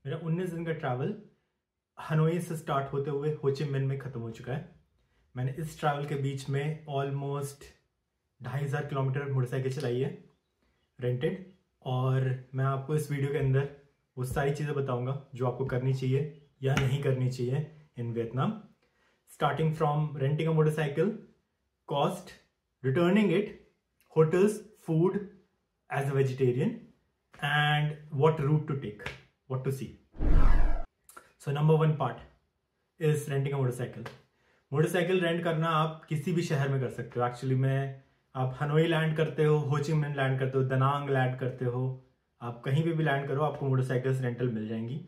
मेरा 19 दिन का ट्रैवल हनोई से स्टार्ट होते हुए हो ची मिन्ह में ख़त्म हो चुका है। मैंने इस ट्रैवल के बीच में ऑलमोस्ट 2500 किलोमीटर मोटरसाइकिल चलाई है रेंटेड, और मैं आपको इस वीडियो के अंदर वो सारी चीज़ें बताऊंगा जो आपको करनी चाहिए या नहीं करनी चाहिए in Vietnam, starting from renting a motorcycle, cost, returning it, hotels, food as a vegetarian, and what route to take, what to see. So number one part is renting a motorcycle. Motorcycle rent करना आप किसी भी शहर में कर सकते हो। Actually में आप हनोई लैंड करते हो, हो ची मिन्ह लैंड करते हो, दनांग लैंड करते हो, आप कहीं भी लैंड करो आपको मोटरसाइकिल्स रेंटल मिल जाएंगी।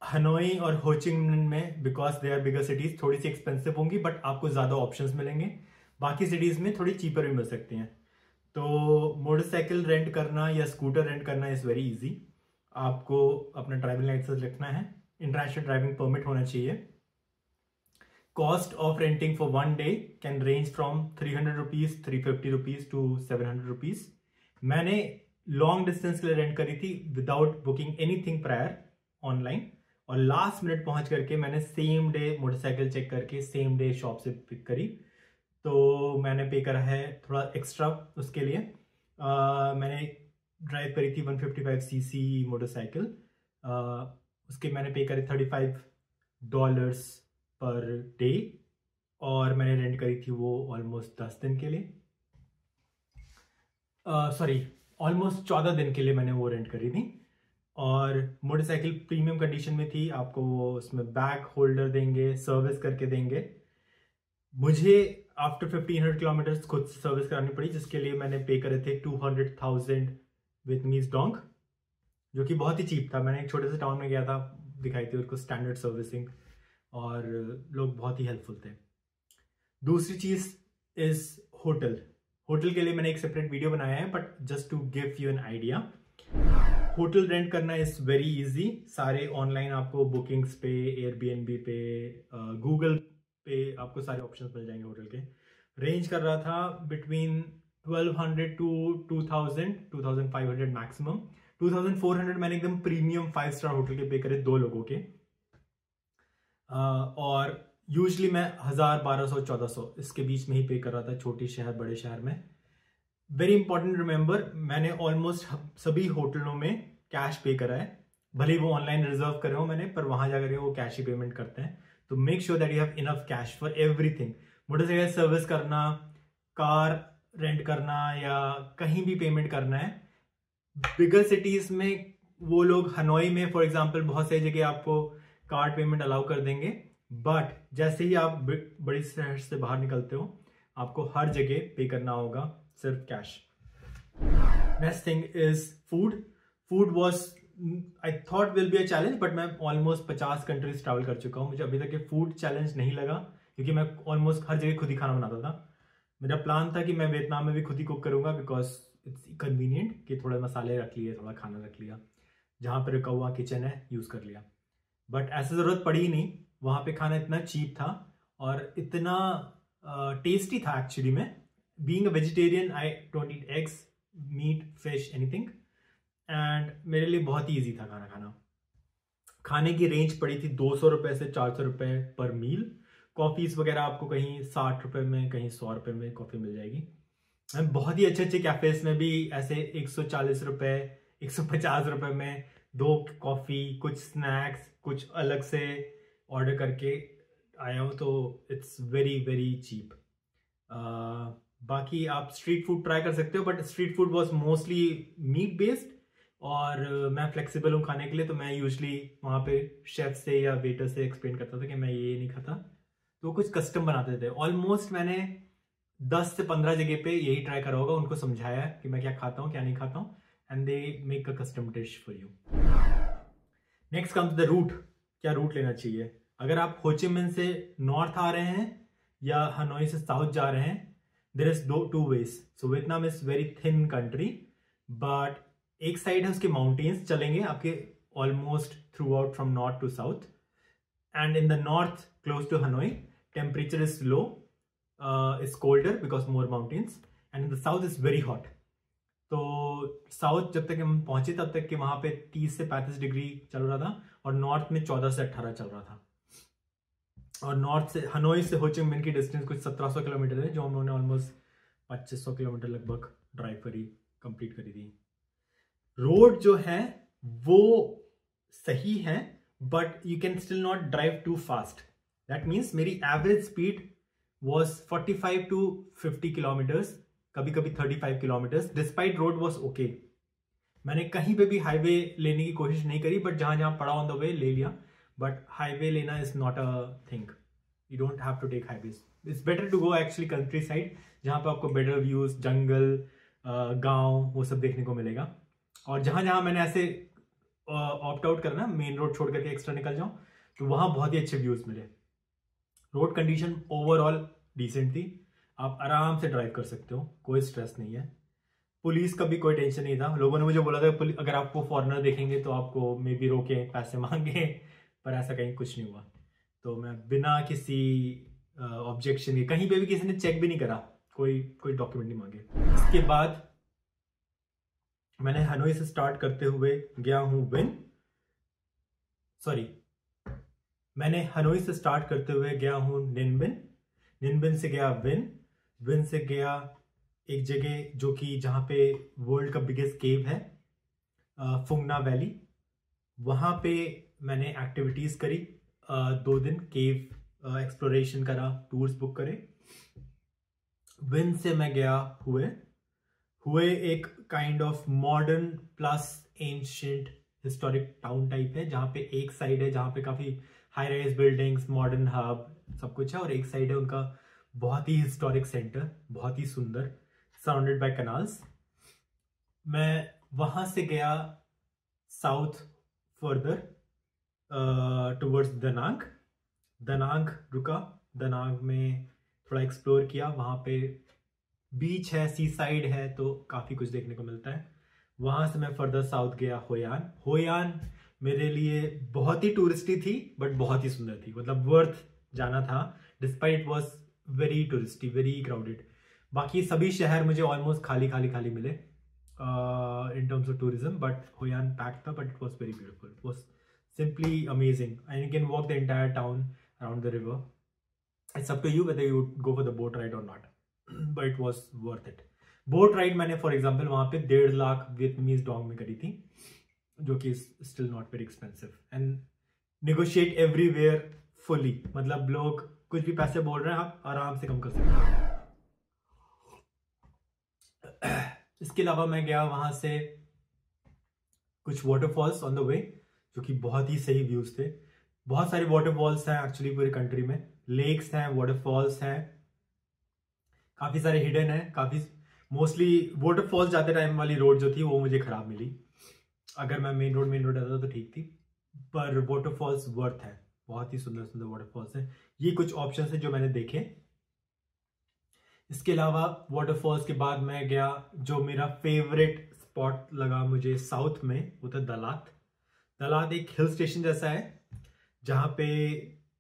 हनोई और हो ची मिन्ह में because they are bigger cities थोड़ी सी एक्सपेंसिव होंगी, बट आपको ज़्यादा ऑप्शंस मिलेंगे। बाकी सिटीज़ में थोड़ी चीपर भी मिल सकती हैं। तो मोटरसाइकिल रेंट करना या स्कूटर रेंट करना इज़ वेरी इजी। आपको अपना ड्राइविंग लाइसेंस रखना है, इंटरनेशनल ड्राइविंग परमिट होना चाहिए। Cost of renting for 1 day can range from 300 rupees, 350 rupees to 700 rupees. मैंने लॉन्ग डिस्टेंस के लिए रेंट करी थी without booking anything prior online, और लास्ट मिनट पहुंच करके मैंने सेम डे मोटरसाइकिल चेक करके सेम डे शॉप से पिक करी। तो मैंने पे करा है थोड़ा एक्स्ट्रा उसके लिए। मैंने ड्राइव करी थी 155 सीसी मोटरसाइकिल, उसके मैंने पे करे $35 पर डे, और मैंने रेंट करी थी वो ऑलमोस्ट 10 दिन के लिए, सॉरी ऑलमोस्ट 14 दिन के लिए मैंने वो रेंट करी थी। और मोटरसाइकिल प्रीमियम कंडीशन में थी, आपको वो उसमें बैग होल्डर देंगे, सर्विस करके देंगे। मुझे आफ्टर 1500 किलोमीटर्स खुद से सर्विस करानी पड़ी, जिसके लिए मैंने पे करे थे 200,000 वियतनामीज डोंग, जो कि बहुत ही चीप था। मैंने एक छोटे से टाउन में गया था, दिखाई थी उसको स्टैंडर्ड सर्विसिंग, और लोग बहुत ही हेल्पफुल थे। दूसरी चीज़ इज होटल। होटल के लिए मैंने एक सेपरेट वीडियो बनाया है, but just to give you an idea, hotel rent करना इज वेरी इजी। सारे ऑनलाइन आपको बुकिंग्स पे, एयरबीएनबी पे, गूगल पे आपको सारे ऑप्शंस मिल जाएंगे। होटल के रेंज कर रहा था बिटवीन 1200 टू 2500 मैक्सिमम। 2400 मैंने एकदम प्रीमियम 5 स्टार होटल के पे करे 2 लोगों के, और यूजली मैं 1000, 1200, 1400 इसके बीच में ही पे कर रहा था, छोटी शहर बड़े शहर में। वेरी इंपॉर्टेंट रिमेंबर, मैंने ऑलमोस्ट सभी होटलों में कैश पे करा है, भले ही वो ऑनलाइन रिजर्व करे हो मैंने, पर वहां जाकर वो कैश ही पेमेंट करते हैं। तो make sure that you have enough cash for everything. Motorcycle service करना, कार रेंट करना, या कहीं भी पेमेंट करना है। बिगर सिटीज में वो लोग, हनोई में फॉर एग्जांपल बहुत सारी जगह आपको कार्ड पेमेंट अलाउ कर देंगे, बट जैसे ही आप बड़ी शहर से बाहर निकलते हो आपको हर जगह पे करना होगा सिर्फ cash. Next thing is food. Food was I thought will be a challenge, but मैं ऑलमोस्ट 50 कंट्रीज ट्रैवल कर चुका हूँ। मुझे अभी तक ये फूड चैलेंज नहीं लगा, क्योंकि मैं ऑलमोस्ट हर जगह खुद ही खाना बनाता था। मेरा प्लान था कि मैं वियतनाम में भी खुद ही कुक करूंगा, बिकॉज इट्स कन्वीनियंट कि थोड़े मसाले रख लिए, थोड़ा खाना रख लिया, जहाँ पर रुका हुआ किचन है यूज़ कर लिया। बट ऐसी ज़रूरत पड़ी ही नहीं। वहाँ पे खाना इतना चीप था और इतना टेस्टी था एक्चुअली में। Being a vegetarian, I don't eat eggs, meat, fish, anything, and मेरे लिए बहुत ही ईजी था खाना खाना। खाने की रेंज पड़ी थी 200 रुपये से 400 रुपये पर मील। कॉफ़ीज़ वगैरह आपको कहीं 60 रुपये में, कहीं 100 रुपये में कॉफ़ी मिल जाएगी। बहुत ही अच्छे अच्छे कैफ़ेज़ में भी ऐसे 140 रुपये, 150 रुपये में 2 कॉफ़ी, कुछ स्नैक्स, कुछ अलग से ऑर्डर करके आया हूँ, तो इट्स वेरी वेरी चीप। बाकी आप स्ट्रीट फूड ट्राई कर सकते हो, but street food was mostly meat based, और मैं फ्लेक्सिबल हूँ खाने के लिए, तो मैं यूजली वहाँ पे शेफ से या वेटर से एक्सप्लेन करता था कि मैं ये नहीं खाता, तो कुछ कस्टम बनाते थे। ऑलमोस्ट मैंने 10 से 15 जगह पे यही ट्राई करा होगा, उनको समझाया कि मैं क्या खाता हूँ क्या नहीं खाता हूँ, and they make a custom dish for you. Next comes the route. क्या रूट लेना चाहिए? अगर आप हो ची मिन्ह से नॉर्थ आ रहे हैं या हनोई से साउथ जा रहे हैं, there is two ways. So Vietnam is very thin country, but एक साइड है उसके माउंटेन्स चलेंगे आपके almost throughout from north to south, and in the north close to Hanoi temperature is low, is colder because more mountains, and in the south is very hot. तो south जब तक हम पहुंचे तब तक कि वहां पे 30 से 35 डिग्री चल रहा था, और नॉर्थ में 14 से 18 चल रहा था। और नॉर्थ से हनोई से होचिंग मिन की डिस्टेंस कुछ 1700 किलोमीटर है, जो हम लोगों ने ऑलमोस्ट 2500 किलोमीटर लगभग ड्राइव कंप्लीट करी थी। रोड जो है वो सही है, but you can still not drive too fast. That means मेरी average speed was 45 to 50 kilometres, कभी कभी 35 kilometres. Despite road was okay. मैंने कहीं पे भी हाईवे लेने की कोशिश नहीं करी, बट जहां जहां पड़ा ऑन द वे ले लिया। बट हाईवे लेना is not a thing, you don't have to take highways. It's better to go actually countryside, जहां पे आपको बेटर व्यूज, जंगल, गांव, वो सब देखने को मिलेगा। और जहां जहां मैंने ऐसे ऑप्ट आउट करना, मेन रोड छोड़ करके एक्स्ट्रा निकल जाऊं, तो वहां बहुत ही अच्छे व्यूज मिले। रोड कंडीशन ओवरऑल डिसेंट थी, आप आराम से ड्राइव कर सकते हो, कोई स्ट्रेस नहीं है। पुलिस का भी कोई टेंशन नहीं था। लोगों ने मुझे बोला था अगर आपको फॉरेनर देखेंगे तो आपको मे बी रोके, पैसे मांगे, पर ऐसा कहीं कुछ नहीं हुआ। तो मैं बिना किसी ऑब्जेक्शन के, कहीं पे भी किसी ने चेक भी नहीं करा, कोई डॉक्यूमेंट नहीं मांगे। इसके बाद मैंने हनोई से स्टार्ट करते हुए गया हूं मैंने हनोई से स्टार्ट करते हुए गया हूं निनबिन। निनबिन से गया विन से गया एक जगह जो कि जहां पे वर्ल्ड का बिगेस्ट केव है, फुंगना वैली। वहां पे मैंने एक्टिविटीज करी, 2 दिन केव एक्सप्लोरेशन करा, टूर्स बुक करे। विन से मैं गया हुए एक kind of modern plus ancient historic town type है, जहां पे एक साइड है जहां पे काफी high rise buildings, modern hub सब कुछ है, और एक साइड है उनका बहुत ही हिस्टोरिक सेंटर, बहुत ही सुंदर, सराउंडेड बाय कनाल्स। मैं वहां से गया साउथ फर्दर टुवर्ड्स दनांग रुका। दनांग में थोड़ा एक्सप्लोर किया, वहां पे बीच है, सी साइड है, तो काफी कुछ देखने को मिलता है। वहां से मैं फर्दर साउथ गया होयान मेरे लिए बहुत ही टूरिस्टी थी, बट बहुत ही सुंदर थी, मतलब वर्थ जाना था, despite was very touristy, very crowded. बाकी सभी शहर मुझे ऑलमोस्ट खाली मिले in terms of tourism, but Hoi An pack था, but it was very beautiful, it was simply amazing, and you can walk the entire town around the river. It's up to you whether you go for the boat ride और not, but it was worth it. Boat ride मैंने for example वहां पे 1.5 lakh Vietnamese Dong में करी थी, जो कि still not very expensive, and negotiate everywhere fully, मतलब लोग कुछ भी पैसे बोल रहे हैं आप आराम से कम कर सकते हैं। इसके अलावा मैं गया वहां से कुछ वाटरफॉल्स ऑन द वे, जो कि बहुत ही सही व्यूज थे। बहुत सारे वाटरफॉल्स हैं एक्चुअली पूरी कंट्री में, लेक्स हैं, वाटरफॉल्स हैं, काफी सारे हिडन है, काफी मोस्टली वाटरफॉल्स जाते टाइम वाली रोड जो थी वो मुझे खराब मिली। अगर मैं मेन रोड आता तो ठीक थी, पर वाटरफॉल्स वर्थ है, बहुत ही सुंदर सुंदर वाटरफॉल्स हैं। ये कुछ ऑप्शंस हैं जो मैंने देखे। इसके अलावा वाटरफॉल्स के बाद मैं गया, जो मेरा फेवरेट स्पॉट लगा मुझे साउथ में, वो था दलात एक हिल स्टेशन जैसा है, जहाँ पे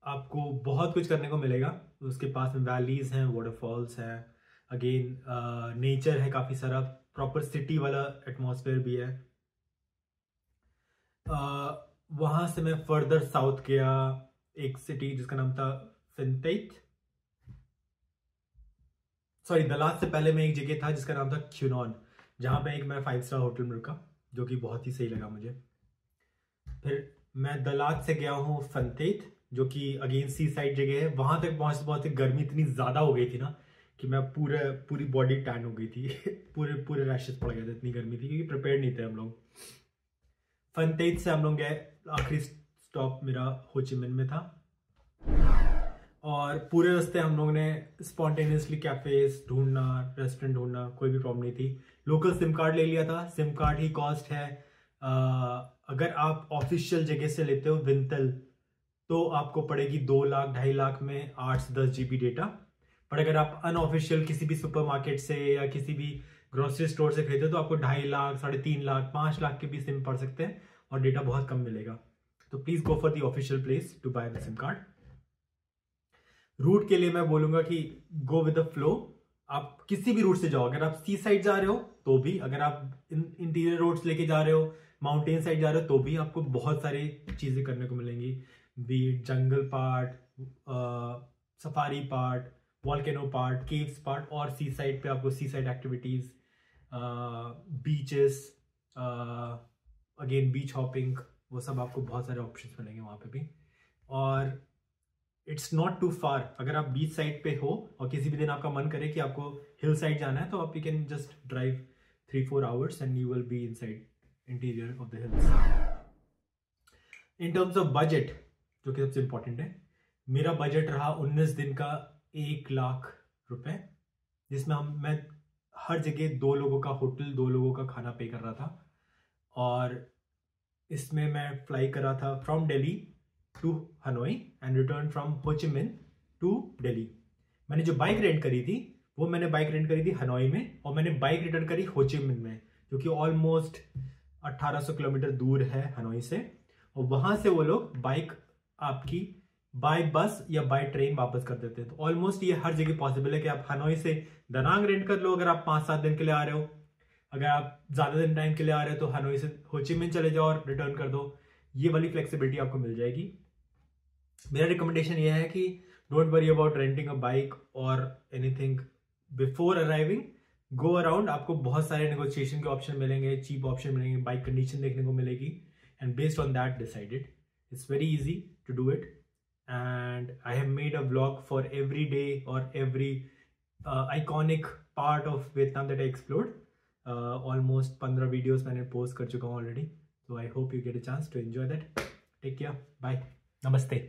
आपको बहुत कुछ करने को मिलेगा। उसके पास में वैलीज हैं, वाटरफॉल्स हैं, अगेन नेचर है काफी सारा, प्रॉपर सिटी वाला एटमॉस्फेयर भी है। वहां से मैं फर्दर साउथ गया, एक सिटी जिसका नाम था दलात से पहले मैं एक जगह था जिसका नाम था क्यूनॉन, जहां पे एक मैं 5 स्टार होटल में रुका, जो कि बहुत ही सही लगा मुझे। फिर मैं दलात से गया हूँ फनतेत, जो कि अगेन सी साइड जगह है। वहां तक पहुंचते गर्मी इतनी ज्यादा हो गई थी ना कि मैं पूरी बॉडी टैन हो गई थी पूरे रैशेस पड़ गए थे, इतनी गर्मी थी, क्योंकि प्रिपेयर नहीं थे हम लोग। फनतेत से हम लोग गए, आखिरी स्टॉप मेरा होचिमिन में था, और पूरे रास्ते हम लोगों ने स्पॉन्टेनियसली कैफेज ढूंढना, रेस्टोरेंट ढूंढना, कोई भी प्रॉब्लम नहीं थी। लोकल सिम कार्ड ले लिया था, सिम कार्ड ही कॉस्ट है। अगर आप ऑफिशियल जगह से लेते हो विंतल, तो आपको पड़ेगी 2 लाख 2.5 लाख में 8 से 10 GB डेटा। पर अगर आप अनऑफिशियल किसी भी सुपरमार्केट से या किसी भी ग्रोसरी स्टोर से खरीदे तो आपको 2.5 लाख, 3.5 लाख, 5 लाख के भी सिम पड़ सकते हैं, और डेटा बहुत कम मिलेगा। तो please go for the official place to buy the SIM card. Route के लिए मैं बोलूंगा कि गो विद द फ्लो, आप किसी भी रूट से जाओ। अगर आप सी साइड जा रहे हो तो भी, अगर आप इंटीरियर रोड्स लेके जा रहे हो, माउंटेन साइड जा रहे हो, तो भी आपको बहुत सारी चीजें करने को मिलेंगी। बीट जंगल part, safari part, volcano part, caves part, और सी साइड पे आपको sea side activities, beaches, again beach hopping, वो सब आपको बहुत सारे ऑप्शंस मिलेंगे वहाँ पे भी। और इट्स नॉट टू फार, अगर आप बीच साइड पे हो और किसी भी दिन आपका मन करे कि आपको हिल साइड जाना है, तो आप you can just drive 3-4 hours and you will be in side interior of the hills. In terms of budget, जो कि सबसे इंपॉर्टेंट है, मेरा बजट रहा 19 दिन का 1 लाख रुपए, जिसमें मैं हर जगह 2 लोगों का होटल, 2 लोगों का खाना पे कर रहा था। और इसमें मैं फ्लाई कर रहा था from Delhi to Hanoi and return from Ho Chi मिन टू दिल्ली। मैंने जो बाइक रेंट करी थी, वो मैंने बाइक रेंट करी थी हनोई में, और मैंने बाइक रिटर्न करी हो ची मिन में, जो कि ऑलमोस्ट 1800 किलोमीटर दूर है हनोई से। और वहां से वो लोग बाइक आपकी बाय बस या बाय ट्रेन वापस कर देते हैं। तो ऑलमोस्ट ये हर जगह पॉसिबल है कि आप हनोई से दनांग रेंट कर लो, अगर आप 5-7 दिन के लिए आ रहे हो। अगर आप ज्यादा दिन टाइम के लिए आ रहे हो तो हनोई से हो ची मिन चले जाओ और रिटर्न कर दो। ये वाली फ्लेक्सिबिलिटी आपको मिल जाएगी। मेरा रिकमेंडेशन ये है कि don't worry about renting a bike और anything before arriving. Go around, आपको बहुत सारे नेगोशिएशन के ऑप्शन मिलेंगे, चीप ऑप्शन मिलेंगे, बाइक कंडीशन देखने को मिलेगी, and based on that decided. It's very easy to do it, and I have made a vlog for every day और every iconic part of Vietnam that I explored. Almost 15 videos मैंने post कर चुका हूँ already. So I hope you get a chance to enjoy that. Take care. Bye. Namaste.